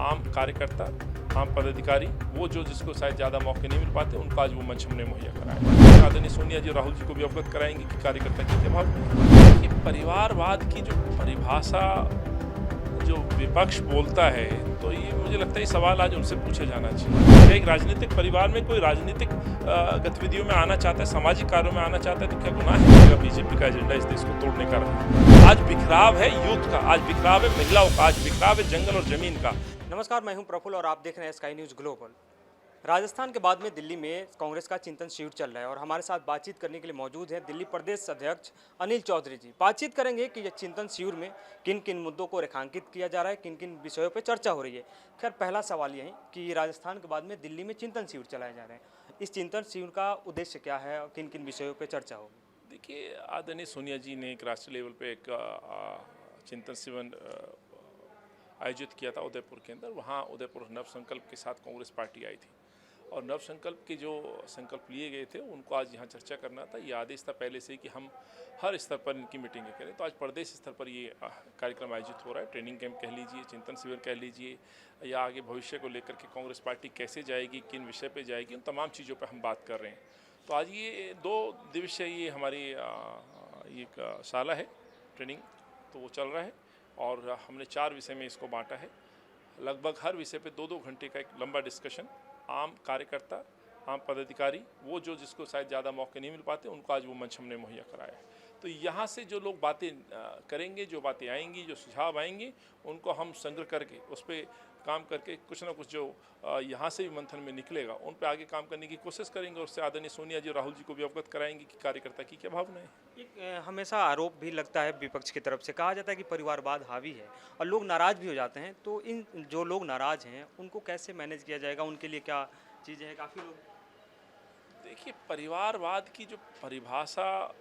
आम कार्यकर्ता, आम पदाधिकारी, वो जो जिसको शायद ज़्यादा मौके नहीं मिल पाते, उनको आज वो मंच हमने मुहैया कराया। आदरणीय सोनिया जी राहुल जी को भी अवगत कराएंगे कि कार्यकर्ता की क्या भाव। ये परिवारवाद की जो परिभाषा जो विपक्ष बोलता है, तो ये मुझे लगता है ये सवाल आज उनसे पूछा जाना चाहिए। क्या एक राजनीतिक परिवार में कोई राजनीतिक गतिविधियों में आना चाहता है, सामाजिक कार्यों में आना चाहता है, तो क्या गुनाह है? बीजेपी का एजेंडा इस देश को तोड़ने का रहा। आज बिखराव है यूथ का, आज बिखराव है महिलाओं का, आज बिखराव है जंगल और जमीन का। नमस्कार, मैं हूं प्रफुल्ल और आप देख रहे हैं स्काई न्यूज़ ग्लोबल। राजस्थान के बाद में दिल्ली में कांग्रेस का चिंतन शिविर चल रहा है और हमारे साथ बातचीत करने के लिए मौजूद हैं दिल्ली प्रदेश अध्यक्ष अनिल चौधरी जी। बातचीत करेंगे कि यह चिंतन शिविर में किन किन मुद्दों को रेखांकित किया जा रहा है, किन किन विषयों पर चर्चा हो रही है। खैर, पहला सवाल यह है कि राजस्थान के बाद में दिल्ली में चिंतन शिविर चलाए जा रहे हैं। इस चिंतन शिविर का उद्देश्य क्या है और किन किन विषयों पर चर्चा होगी? देखिए, आदरणीय सोनिया जी ने एक राष्ट्रीय लेवल पे एक चिंतन शिविर आयोजित किया था उदयपुर के अंदर। वहाँ उदयपुर नव संकल्प के साथ कांग्रेस पार्टी आई थी और नव संकल्प के जो संकल्प लिए गए थे उनको आज यहाँ चर्चा करना था। ये आदेश था पहले से कि हम हर स्तर पर इनकी मीटिंगें करें, तो आज प्रदेश स्तर पर ये कार्यक्रम आयोजित हो रहा है। ट्रेनिंग कैंप कह लीजिए, चिंतन शिविर कह लीजिए, या आगे भविष्य को लेकर के कांग्रेस पार्टी कैसे जाएगी, किन विषय पर जाएगी, उन तमाम चीज़ों पर हम बात कर रहे हैं। तो आज ये 2 दिवसीय ये हमारी एक शाला है, ट्रेनिंग, तो वो चल रहा है और हमने 4 विषय में इसको बांटा है। लगभग हर विषय पे 2-2 घंटे का एक लंबा डिस्कशन, आम कार्यकर्ता, आम पदाधिकारी, वो जो जिसको शायद ज़्यादा मौके नहीं मिल पाते, उनको आज वो मंच हमने मुहैया कराया है। तो यहाँ से जो लोग बातें करेंगे, जो बातें आएंगी, जो सुझाव आएंगे, उनको हम संग्रह करके उस पर काम करके कुछ ना कुछ जो यहाँ से भी मंथन में निकलेगा, उन पे आगे काम करने की कोशिश करेंगे और उससे आदरणीय सोनिया जी राहुल जी को भी अवगत कराएंगे कि कार्यकर्ता की क्या भावना है। एक हमेशा आरोप भी लगता है विपक्ष की तरफ से, कहा जाता है कि परिवारवाद हावी है और लोग नाराज भी हो जाते हैं। तो इन जो लोग नाराज हैं उनको कैसे मैनेज किया जाएगा, उनके लिए क्या चीज़ें हैं? काफ़ी लोग देखिए, परिवारवाद की जो परिभाषा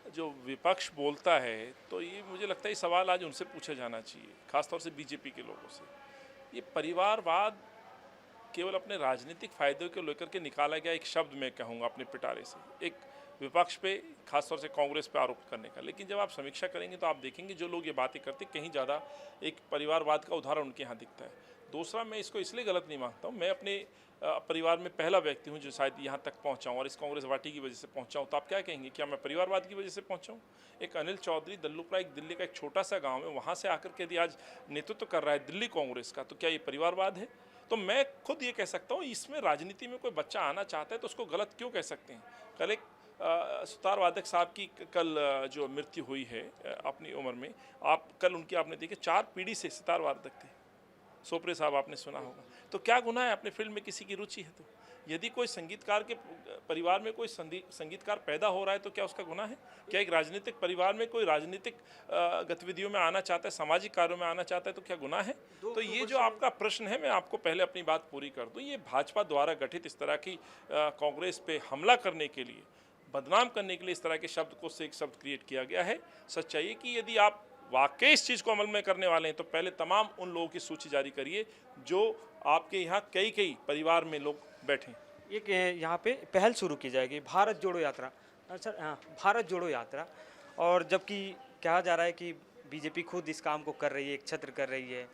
जो विपक्ष बोलता है, तो ये मुझे लगता है ये सवाल आज उनसे पूछा जाना चाहिए, खासतौर से बीजेपी के लोगों से। ये परिवारवाद केवल अपने राजनीतिक फायदे को लेकर के निकाला गया एक शब्द, मैं कहूँगा अपने पिटारे से, एक विपक्ष पे, खासतौर से कांग्रेस पे आरोप करने का। लेकिन जब आप समीक्षा करेंगे तो आप देखेंगे जो लोग ये बातें करते कहीं ज़्यादा एक परिवारवाद का उदाहरण उनके यहाँ दिखता है। दूसरा, मैं इसको इसलिए गलत नहीं मानता हूँ, मैं अपने परिवार में पहला व्यक्ति हूँ जो शायद यहाँ तक पहुँचा हूँ और इस कांग्रेस पार्टी की वजह से पहुँचा हूँ। तो आप क्या कहेंगे, क्या मैं परिवारवाद की वजह से पहुँचा हूँ? एक अनिल चौधरी दल्लूपरा, एक दिल्ली का एक छोटा सा गाँव है, वहाँ से आकर के यदि आज नेतृत्व कर रहा है दिल्ली कांग्रेस का, तो क्या ये परिवारवाद है? तो मैं खुद ये कह सकता हूँ, इसमें राजनीति में कोई बच्चा आना चाहता है तो उसको गलत क्यों कह सकते हैं? कल एक सुतार वादक साहब की कल जो मृत्यु हुई है अपनी उम्र में, आप कल उनकी आपने देखी, 4 पीढ़ी से सितार वादक थे, सोपरे साहब आपने सुना होगा। तो क्या गुनाह है अपने फील्ड में किसी की रुचि है? तो यदि कोई संगीतकार के परिवार में कोई संगीतकार पैदा हो रहा है तो क्या उसका गुनाह है? क्या एक राजनीतिक परिवार में कोई राजनीतिक गतिविधियों में आना चाहता है, सामाजिक कार्यों में आना चाहता है, तो क्या गुनाह है? तो ये जो आपका प्रश्न है, मैं आपको पहले अपनी बात पूरी कर दूं। ये भाजपा द्वारा गठित इस तरह की कांग्रेस पे हमला करने के लिए, बदनाम करने के लिए इस तरह के शब्द को से एक शब्द क्रिएट किया गया है। सच्चाई है कि यदि आप वाकई इस चीज़ को अमल में करने वाले हैं तो पहले तमाम उन लोगों की सूची जारी करिए जो आपके यहाँ कई परिवार में लोग बैठे हैं। एक यहाँ पे पहल शुरू की जाएगी, भारत जोड़ो यात्रा। अच्छा, हाँ, भारत जोड़ो यात्रा। और जबकि कहा जा रहा है कि बीजेपी खुद इस काम को कर रही है, एक छत्र कर रही है।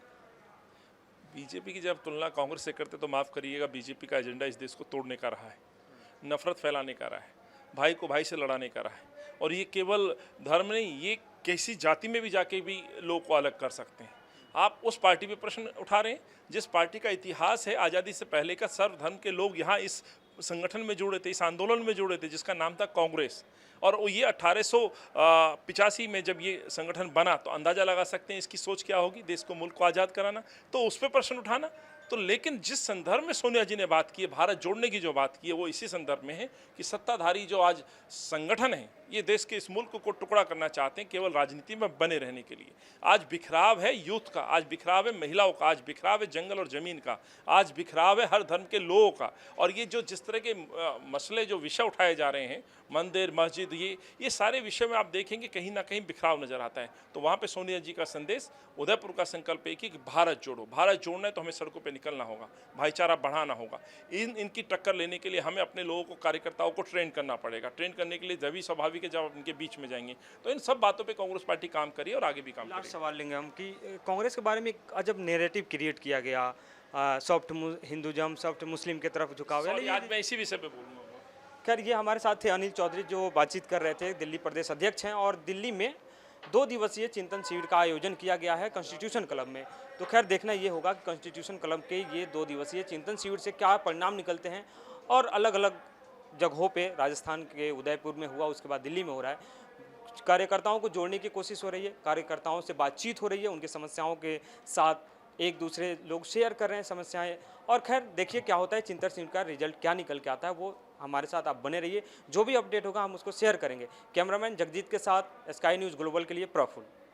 बीजेपी की जब तुलना कांग्रेस से करते तो माफ़ करिएगा, बीजेपी का एजेंडा इस देश को तोड़ने का रहा है, नफरत फैलाने का रहा है, भाई को भाई से लड़ाने का रहा है। और ये केवल धर्म नहीं, ये किसी जाति में भी जाके भी लोगों को अलग कर सकते हैं। आप उस पार्टी पे प्रश्न उठा रहे हैं जिस पार्टी का इतिहास है आज़ादी से पहले का, सर्वधर्म के लोग यहाँ इस संगठन में जुड़े थे, इस आंदोलन में जुड़े थे जिसका नाम था कांग्रेस। और ये 1885 में जब ये संगठन बना, तो अंदाज़ा लगा सकते हैं इसकी सोच क्या होगी, देश को, मुल्क को आज़ाद कराना। तो उस पर प्रश्न उठाना। तो लेकिन जिस संदर्भ में सोनिया जी ने बात की है, भारत जोड़ने की जो बात की है, वो इसी संदर्भ में है कि सत्ताधारी जो आज संगठन है, ये देश के इस मुल्क को टुकड़ा करना चाहते हैं केवल राजनीति में बने रहने के लिए। आज बिखराव है यूथ का, आज बिखराव है महिलाओं का, आज बिखराव है जंगल और जमीन का, आज बिखराव है हर धर्म के लोगों का। और ये जो जिस तरह के मसले जो विषय उठाए जा रहे हैं, मंदिर मस्जिद, ये सारे विषय में आप देखेंगे कहीं ना कहीं बिखराव नजर आता है। तो वहाँ पे सोनिया जी का संदेश, उदयपुर का संकल्प एक ही कि भारत जोड़ो, भारत जोड़ना है तो हमें सड़कों पे निकलना होगा, भाईचारा बढ़ाना होगा। इनकी टक्कर लेने के लिए हमें अपने लोगों को, कार्यकर्ताओं को ट्रेन करना पड़ेगा। ट्रेन करने के लिए जब स्वाभाविक है जब आप इनके बीच में जाएंगे। तो इन सब बातों पर कांग्रेस पार्टी काम करिए और आगे भी काम लास्ट करेगी। सवाल लेंगे हम कि कांग्रेस के बारे में एक अजब नैरेटिव क्रिएट किया गया, सॉफ्ट हिंदुज़म, सॉफ्ट मुस्लिम की तरफ झुकाव है। सॉरी, आज मैं इसी विषय पे बोलूँगा। खैर, ये हमारे साथ थे अनिल चौधरी जो बातचीत कर रहे थे, दिल्ली प्रदेश अध्यक्ष हैं, और दिल्ली में 2 दिवसीय चिंतन शिविर का आयोजन किया गया है कॉन्स्टिट्यूशन क्लब में। तो खैर देखना ये होगा कि कॉन्स्टिट्यूशन क्लब के ये 2 दिवसीय चिंतन शिविर से क्या परिणाम निकलते हैं, और अलग अलग जगहों पे, राजस्थान के उदयपुर में हुआ, उसके बाद दिल्ली में हो रहा है, कार्यकर्ताओं को जोड़ने की कोशिश हो रही है, कार्यकर्ताओं से बातचीत हो रही है, उनकी समस्याओं के साथ एक दूसरे लोग शेयर कर रहे हैं समस्याएं। और खैर देखिए क्या होता है, चिंतन शिविर का रिजल्ट क्या निकल के आता है, वो हमारे साथ आप बने रहिए, जो भी अपडेट होगा हम उसको शेयर करेंगे। कैमरामैन जगजीत के साथ स्काई न्यूज़ ग्लोबल के लिए प्रफुल्ल।